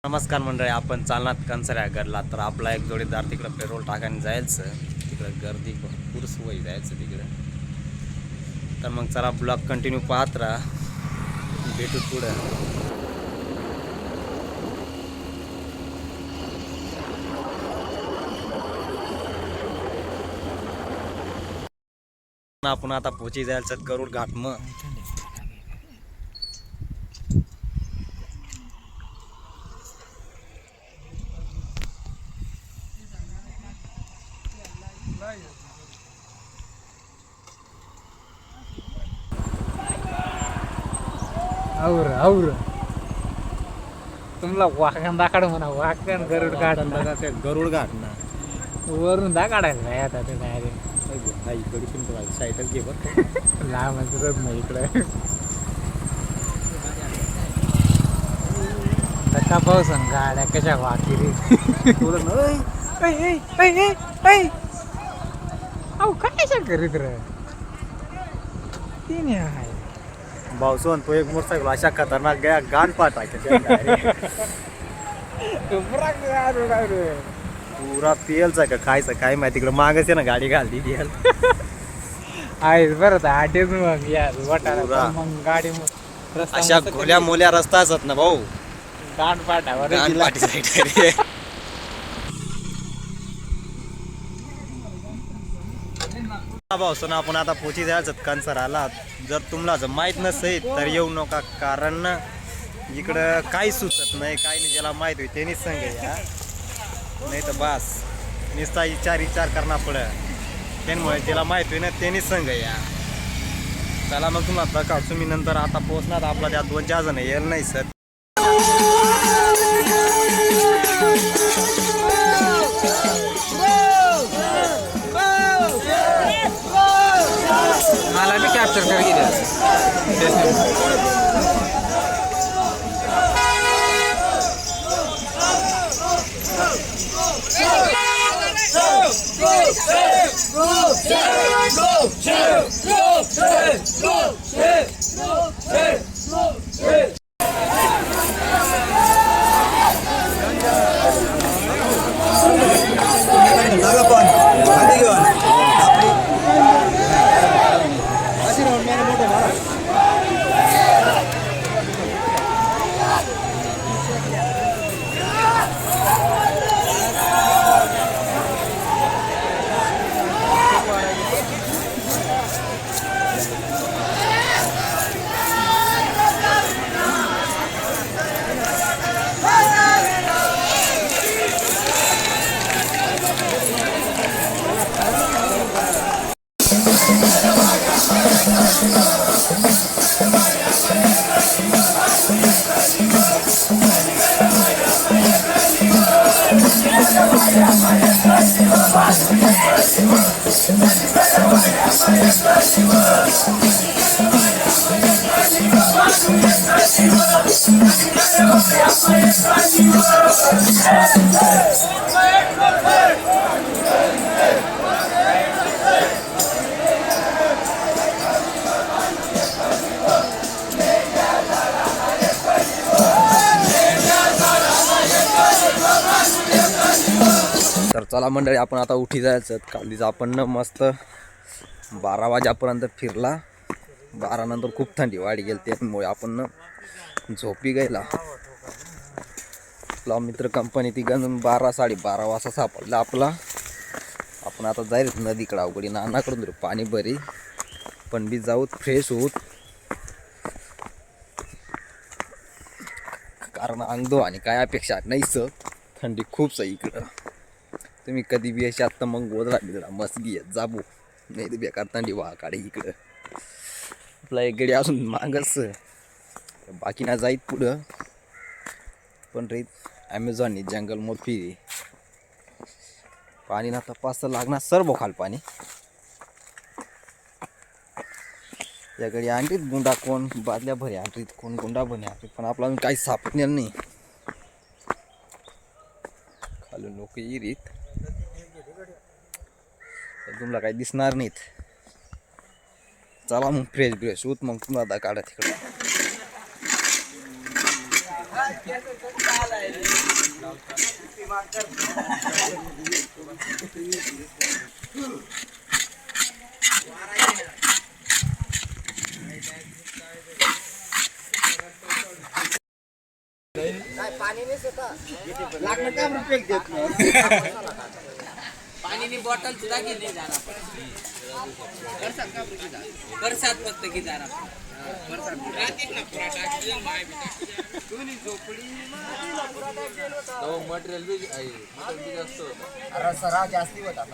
नमस्कार मंडळी, आपण चालणार कंसऱ्यागडला. तर आपला एक जोडीदार तिकडं पेट्रोल टाकायला जायचं. तिकडं गर्दी भरपूर सोय जायचं तिकडं. तर मग चला ब्लॉग कंटिन्यू पाहत राहा, भेटू पुढं. आपण आता पोची जायचं गरुड घाट. मग और तुम्हाला वाकण दाखड म्हणा. वाकण गरुड घाट गरुड घाट ना वरून दाखडायला काय आता ते डायरेक्ट इकडे साईडच घे बरं. लांबच रथ नाही इकडे. धक्का पाऊस आणि गाड्या कशा वाकिरी. अहो काय करीत रे तिने आहे भाऊसोन तो एक मोटरसायकल अशा खतरनाक गया गाण पाठायचं पुरा तेलचा का खायचं काय माहिती. तिकडे मागच आहे ना गाडी घालती तेल आहेच बरं तर आठेच मग यार वाटायला पुरा. मग गाडी अशा खोल्या मोल्या रस्ता असत ना भाऊ. गाण पाठावर गाण पाठी साईड. भाऊसोन आपण आता पोची जायचं कंसराला. जर तुम्हाला माहित नसेल तर येऊ नका, कारण इकडं काही सुचत नाही. काही नाही, ज्याला माहित होईल त्यांनीच सांग या, नाही तर बस नुसता विचार करणार पडत. त्यामुळे त्याला माहित होईल ना त्यांनीच सांग या. चला मग तुम्हाला काढतो मी नंतर. आता पोहोचणार आपला त्या 2-4 जण येईल नाही सर. मला बी कॅप्चर कर तर चला मंडळी, आपण आता उठी जायचं. कालीच आपण न मस्त 12 वाजेपर्यंत फिरला. 12 नंतर खूप थंडी वाढी गेली, त्यामुळे आपण न झोपी गेला. आपला मित्र कंपनी ती गंजून 12-12:30 वाजता सापडला आपला. आपण आता जाईल नदीकडे. अवघडी नानाकडून पाणी बरी पण बी जाऊत फ्रेश होत, कारण अंगदो आणि काय अपेक्षा नाहीच. थंडी खूप सही इकडं. तुम्ही कधी बी अशी आत्ता मग गोदरा मस्त घे जाबू, नाही तर बेकार थंडी वा काढे इकडं. आपला एक गडी असून मागच बाकी ना जाईत पुढं. पण रे ॲमेझॉननी जंगल मोड फिरी पाणी ना तपास लागणार सर्व खाल पाणी. या गडी आणलीत गुंडा कोण बादल्या भरे आणलीत, कोण गुंडा भरे आणलीत, पण आपला काही सापडणार नाही. खालून लोक येरीत, तुम्हाला काही दिसणार नाहीत. चला मग फ्रेश होत मग तुम्हाला काढा तिकडे. पाणीनी बॉटल सुद्धा घेतली जरा परसाद फक्त की जरा मटेरियल बी जास्त सराव जास्ती होता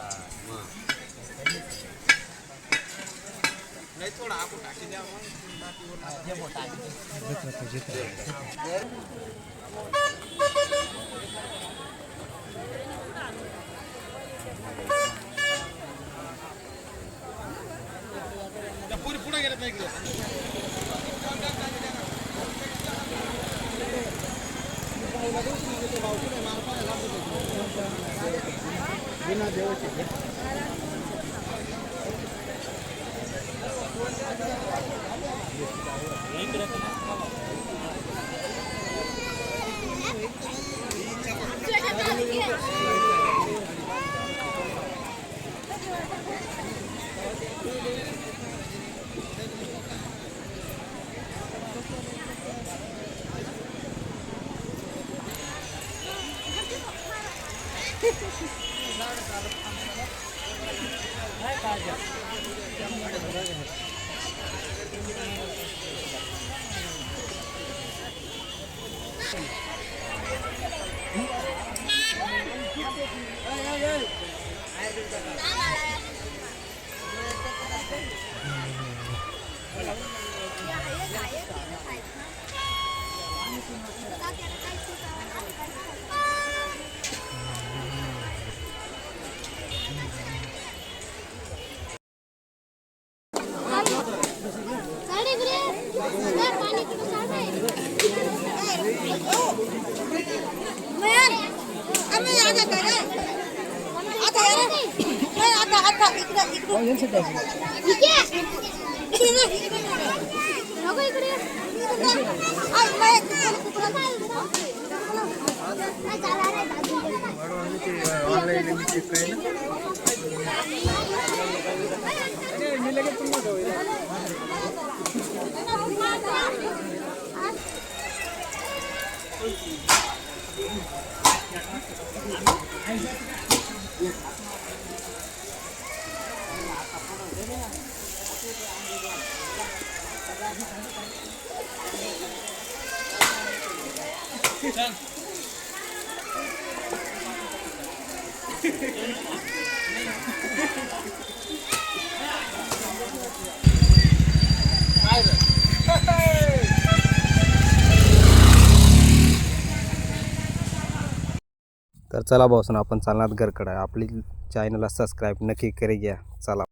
तर चला भाऊसन आपण चालणार घरकडे. आपली चॅनलला सबस्क्राईब नक्की करी घ्या. चला.